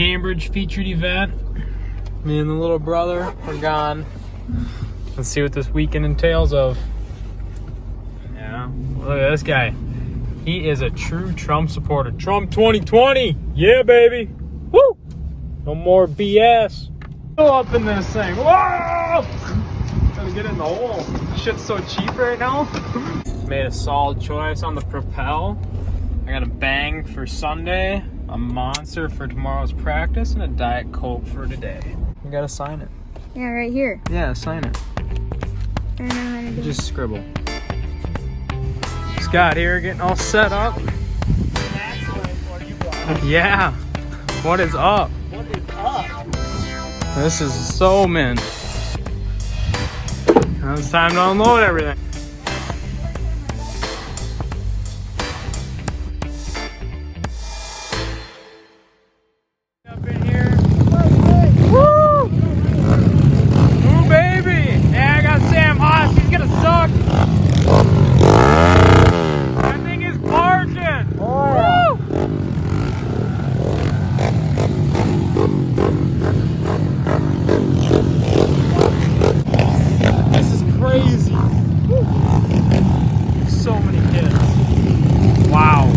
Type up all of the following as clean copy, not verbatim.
Cambridge featured event. Me and the little brother are gone. Let's see what this weekend entails of. Yeah, look at this guy. He is a true Trump supporter. Trump 2020. Yeah, baby. Woo! No more BS. Go up in this thing. Whoa! Gotta get in the hole. Shit's so cheap right now. Made a solid choice on the Propel. I got a Bang for Sunday, a Monster for tomorrow's practice, and a Diet Coke for today. You gotta sign it. Yeah, right here. Yeah, sign it. I don't know how to do Just scribble. Scott here getting all set up. Yeah. What is up? What is up? This is so mint. Now it's time to unload everything. Up in here. Woo! Ooh, baby! Yeah, I got Sam Haas. He's gonna suck. That thing is barging. Woo! This is crazy. Woo. So many kids. Wow.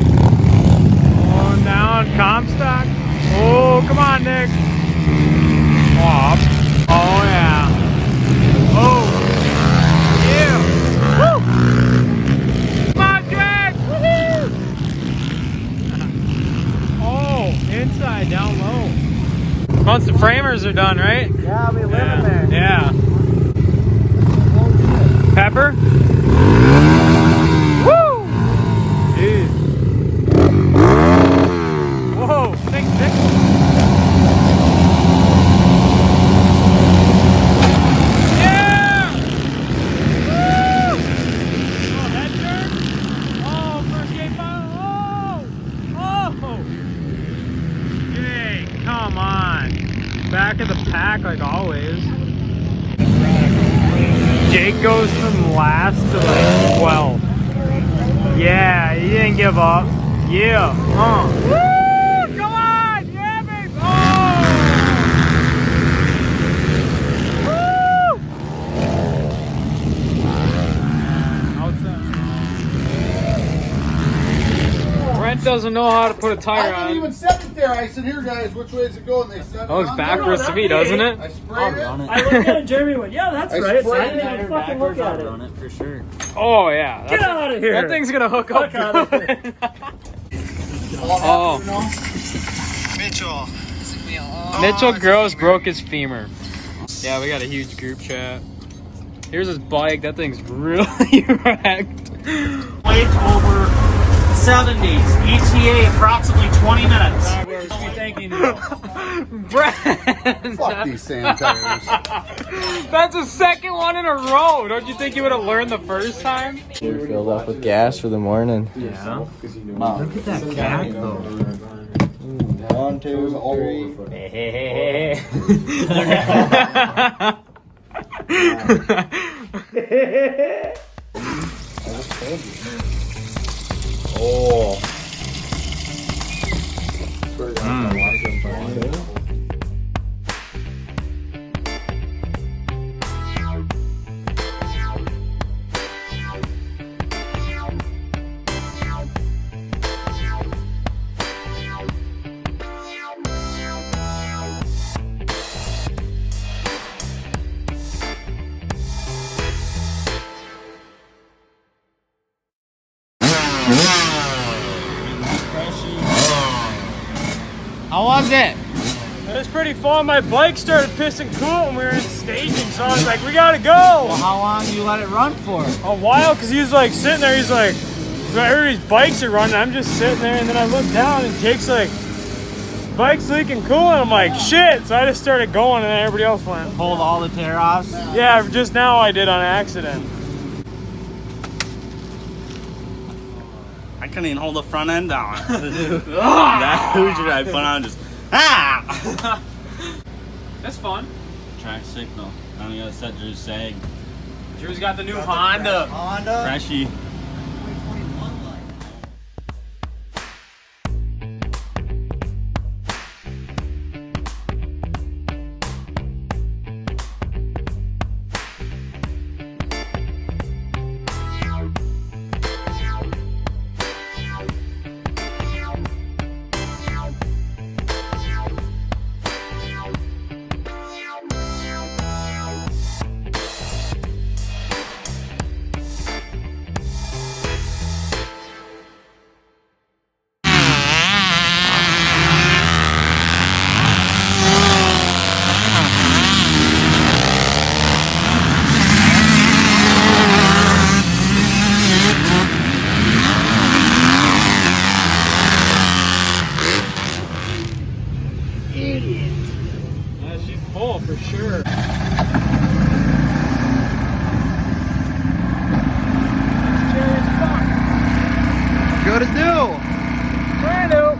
Oh, down Comstock. Oh, come on, Nick. Off. Oh, yeah. Oh. Yeah. Woo. Come on, Jack. Woohoo. Oh, inside, down low. Once the framers are done, right? Yeah, we live in there. Yeah. Pepper? Woo! Jeez. Whoa, thanks, Nick. Yeah! Woo! Oh, head turn? Oh, first game final. Oh! Oh! Yay, come on. Back of the pack like always. Jake goes from last to like 12. Yeah, he didn't give up. Yeah. Woo! Come on! Yeah, baby! Oh! Woo! Outside. Brent doesn't know how to put a tire I on. didn't even set it there. I said, "Here, guys, which way is it going?" They said, Oh, it's backwards to me, doesn't it? I sprayed it. I looked at it, Jeremy went, yeah, that's I right. I sprayed didn't it even fucking look at it. on it for sure. Oh, yeah. Get out of here. That thing's gonna hook up. Fuck outta good. Oh. Mitchell. Mitchell Gross broke his femur. Yeah, we got a huge group chat. Here's his bike. That thing's really wrecked. Weight over 70s. ETA approximately 20 minutes. Brent! Fuck these sand tires. That's the second one in a row. Don't you think you would have learned the first time? You're filled up with gas for the morning. Yeah. Look at that back though. 1, 2, 3. Oh. How was it? It was pretty fun. My bike started pissing coolant when we were in staging, so I was like, we gotta go. Well, how long do you let it run for? A while, because he was like sitting there, he's like, everybody's bikes are running, I'm just sitting there, and then I look down and Jake's like, bike's leaking coolant. I'm like, shit. So I just started going and then everybody else went. Pulled all the tear-offs? Yeah, just now I did on accident. I couldn't even hold the front end down. That Hoosier I put on just, ah! That's fun. Track signal. I only got to set Drew's sag. Drew's got the new Honda. Freshy. Yeah, she's full for sure. Go to do. Trying to.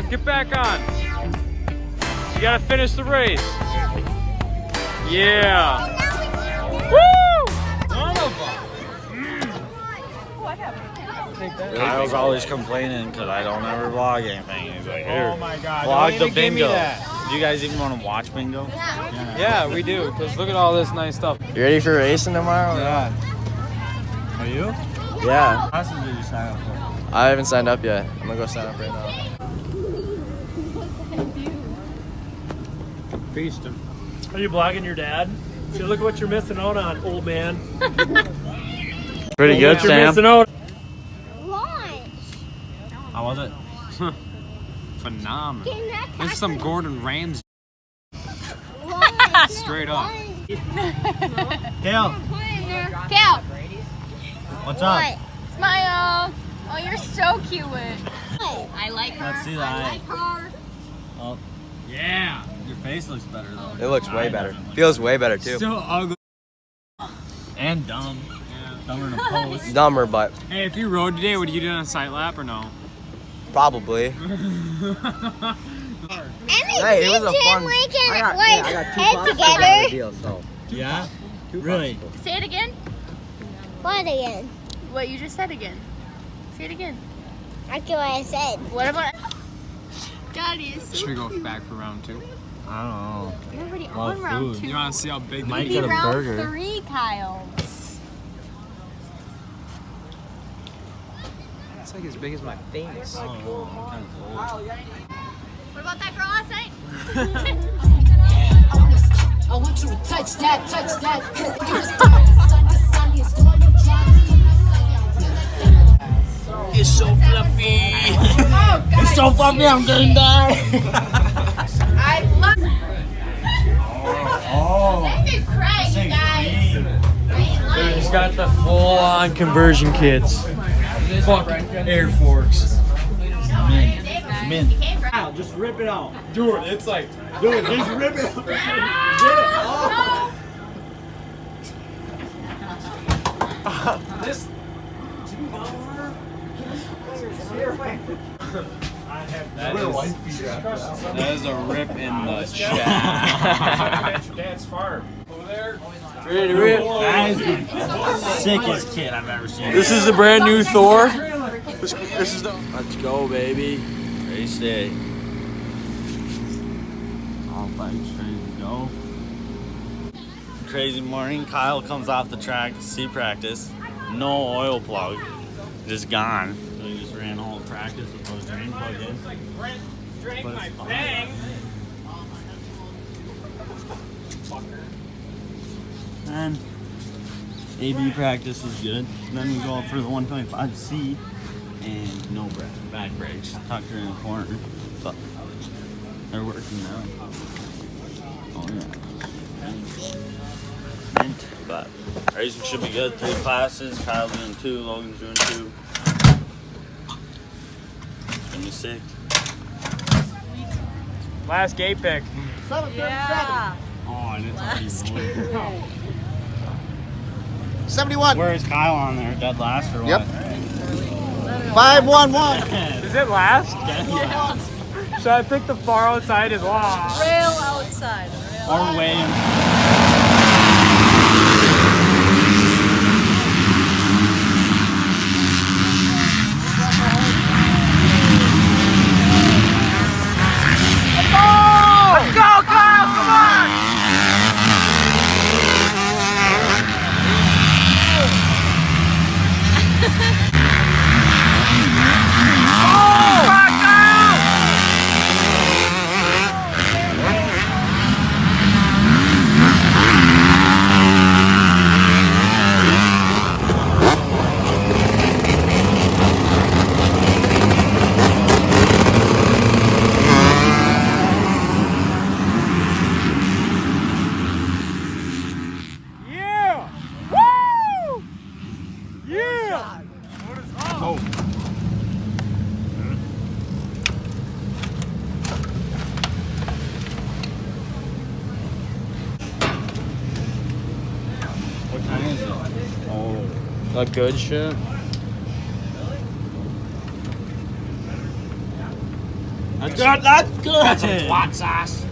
Get back on. You gotta finish the race. Yeah. Woo! One of them. Kyle's always complaining because I don't ever vlog anything. He's like, here, Oh my God. vlog Don't the even give me bingo. that. Do you guys even want to watch bingo? Yeah, we do. Cause look at all this nice stuff. You ready for racing tomorrow? Yeah. Are you? Yeah. How much did you sign up for? I haven't signed up yet. I'm gonna go sign up right now. Feast him. Are you blogging your dad? See, look what you're missing out on, old man. Pretty good, What you're Sam. missing out. How was it? Phenomenal. There's some Gordon Ramsay. Straight up. Kale, Cal, what's up? smile. Oh, you're so cute. I like her. Let's see the eye. her. Oh, Yeah. your face looks better though. It looks way better. Feels way better too. Still ugly. And dumb. Yeah. Dumber than a post. Dumber, but Hey, if you rode today, would you do it on a sight lap or no? probably. Hey, Hey, it was a fun. head together. Deal, so. Yeah? Really? Say it again. What again? What you just said again. Say it again. That's what I said. What about? Daddy is Should we go back for round 2? I don't know. You're already Well, on round food. 2. You want to see how big Might the get a round burger. 3, Kyle. It's like as big as my face. I don't know. I'm kind of cold. What about that girl last night? I want you to touch that, touch that. You was doing the sun is doing your job. It's so fluffy. It's so fluffy, I'm gonna die. I love Oh. This is great, guys. He's got the full-on conversion kits. Fuck Air Force. Mint. Just rip it out. Dude, it's like... Dude, just rip it out. Get it. Oh. This... That is a rip in the shaft. Your dad's farm. Over there. Ready to rip? That is the sickest kid I've ever seen. This is the brand new Thor. This is the... Let's go, baby. Ready, stay. All bikes ready to go. Crazy morning. Kyle comes off the track to see practice. No oil plug. Just gone. So he just ran all the practice with those drain plug in. Drank But my it's fine. bang. And AB practice was good. Then we go up for the 125C and no back brakes. Tucked her in the corner, but they're working now. Oh yeah. Mint, but racing should be good. 3 classes. Kyle's doing 2. Logan's doing 2. It's gonna be sick. Last gate pick. Yeah. Oh, and it's already low. 71. Where is Kyle on there? Dead last or Yep. what? 511. Is it last? Should I pick the far outside as last? Rail outside. Or Williams. Oh. What kind is it? Oh. The good shit. That's good. That's good. That's a hot sauce.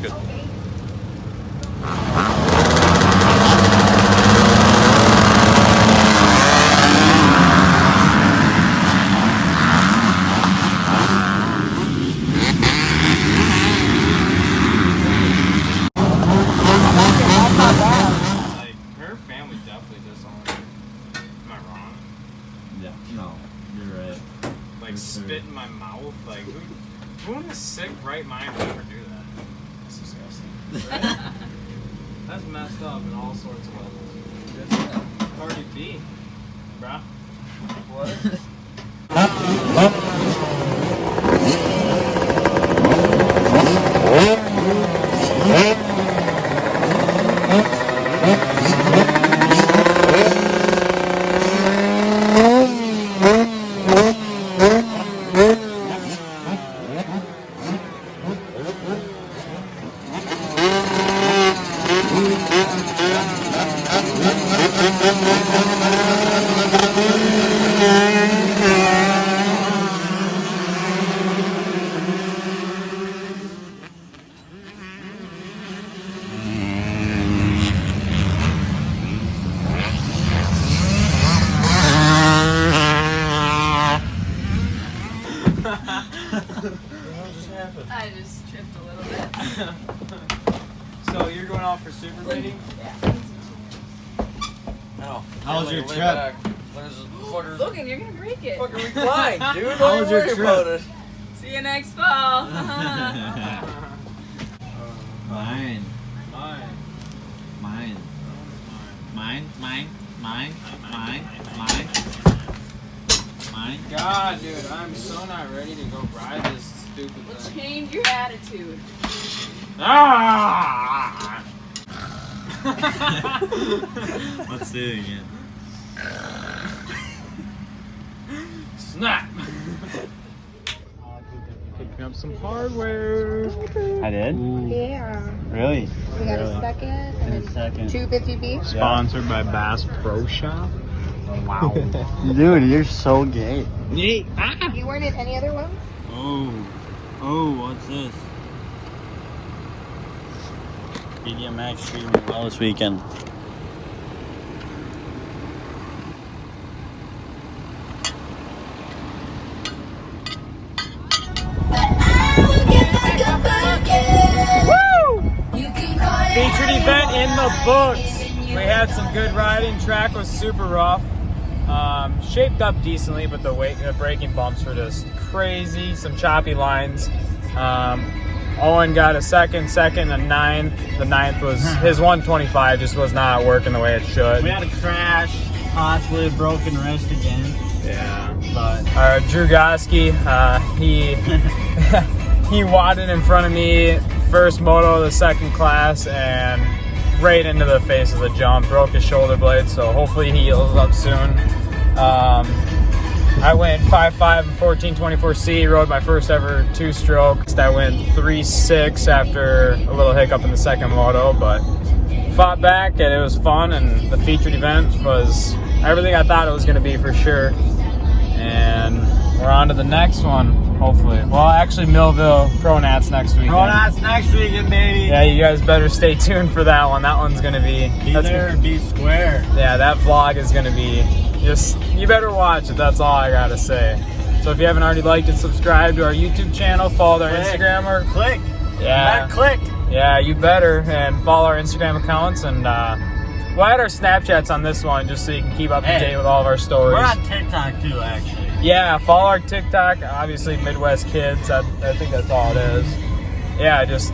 Good. Like, her family definitely does something. Am I wrong? Yeah. No, you're right. Like, For spit sure. in my mouth? Like, who in a sick right mind would ever do that? That's disgusting. That's messed up in all sorts of levels. Cardi B, bruh. What? I just tripped a little bit. So you're going out for super meeting? No. How was your trip? Logan, you're gonna break it. Fucking recline, dude. How was your trip? See you next fall. Mine. Mine. Mine. Mine. Mine. Mine. Mine. Mine. God, dude, I'm so not ready to go ride this stupid Well, thing. change your attitude. Ah! Let's do it again. Snap! Picking up some hardware. I did? Yeah. Really? We got a second and In a second. 250B. Sponsored by Bass Pro Shop. Wow. Dude, you're so gay. You weren't in any other ones? Oh, what's this? BDMX treated me well this weekend. Featured event in the books. We had some good riding. Track was super rough. Shaped up decently, but the braking bumps were just crazy. Some choppy lines. Owen got a second, a ninth. The ninth was his 125 just was not working the way it should. We had a crash, possibly a broken wrist again. Yeah. But Drew Goski, he wadded in front of me, first moto of the second class, and right into the face of the jump, broke his shoulder blade, so hopefully he heals up soon. I went 5.5 and 14.24C, rode my first ever two-stroke. I went 3.6 after a little hiccup in the second moto, but fought back and it was fun, and the featured event was everything I thought it was going to be for sure. And we're on to the next one, hopefully. Well, actually, Millville Pro Nats next weekend. Pronouns next weekend, baby. Yeah, you guys better stay tuned for that one. That one's gonna be there, be square. Yeah, that vlog is gonna be just, you better watch it. That's all I gotta say. So if you haven't already liked and subscribed to our YouTube channel, follow our Instagram or Click. yeah, Click. yeah, you better, and follow our Instagram accounts, and we'll add our Snapchats on this one just so you can keep up to date with all of our stories. We're on TikTok too, actually. Yeah, follow our TikTok, obviously Midwest Kids. I think that's all it is. Yeah, just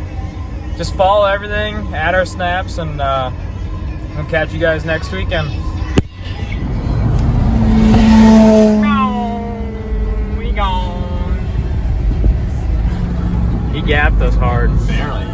follow everything, add our snaps, and we'll catch you guys next weekend. We gone. He gapped us hard. Barely.